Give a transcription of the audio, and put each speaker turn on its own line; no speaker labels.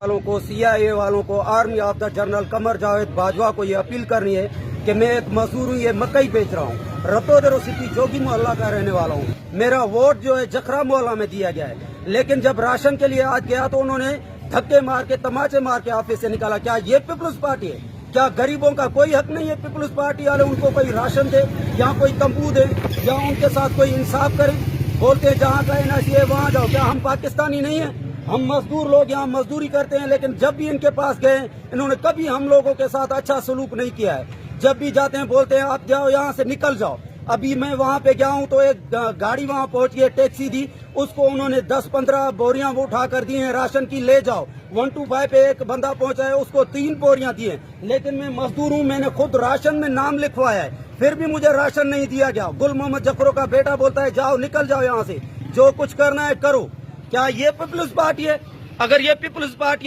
والوں کو CIA والوں کو army of the general Qamar Javed Bajwa کو یہ اپیل کرنی ہے کہ میں ایک مزدور ہوں، یہ مکئی بیچ رہا ہوں، رتودرو سٹی جوگی محلہ کا رہنے والا ہوں، میرا ووٹ جو ہے جکھرا محلہ میں دیا گیا ہے، لیکن جب راشن کے لیے آج گیا تو انہوں نے دھکے مار کے تماچے مار کے آفس سے نکالا۔ کیا یہ پیپلز پارٹی ہے؟ کیا غریبوں کا کوئی حق نہیں ہے پیپلز پارٹی والے ان کو کوئی راشن دے یا کوئی تمبو دے یا ان کے ساتھ کوئی انصاف کرے؟ بولتے ہیں جہاں کا NRC ہے وہاں جاؤ۔ کیا ہم پاکستانی نہیں ہیں؟ ہم مزدور لوگ یہاں مزدوری کرتے ہیں، لیکن جب بھی ان کے پاس گئے انہوں نے کبھی ہم لوگوں کے ساتھ اچھا سلوک نہیں کیا ہے۔ جب بھی جاتے ہیں بولتے ہیں آپ جاؤ یہاں سے نکل جاؤ۔ ابھی میں وہاں پہ گیا ہوں تو ایک گاڑی وہاں پہنچ گئی، ٹیکسی دی، اس کو انہوں نے 10-15 بوریاں وہ اٹھا کر دی ہیں راشن کی، لے جاؤ۔ 125 پہ ایک بندہ پہنچا ہے، اس کو 3 بوریاں دی ہیں، لیکن میں مزدور ہوں، میں نے خود راشن میں نام لکھوایا ہے، پھر بھی مجھے راشن نہیں دیا گیا۔ گل محمد جفرو کا بیٹا بولتا ہے جاؤ نکل جاؤ یہاں سے، جو کچھ کرنا ہے کرو۔ کیا یہ پیپلز پارٹی ہے؟ اگر یہ پیپلز پارٹی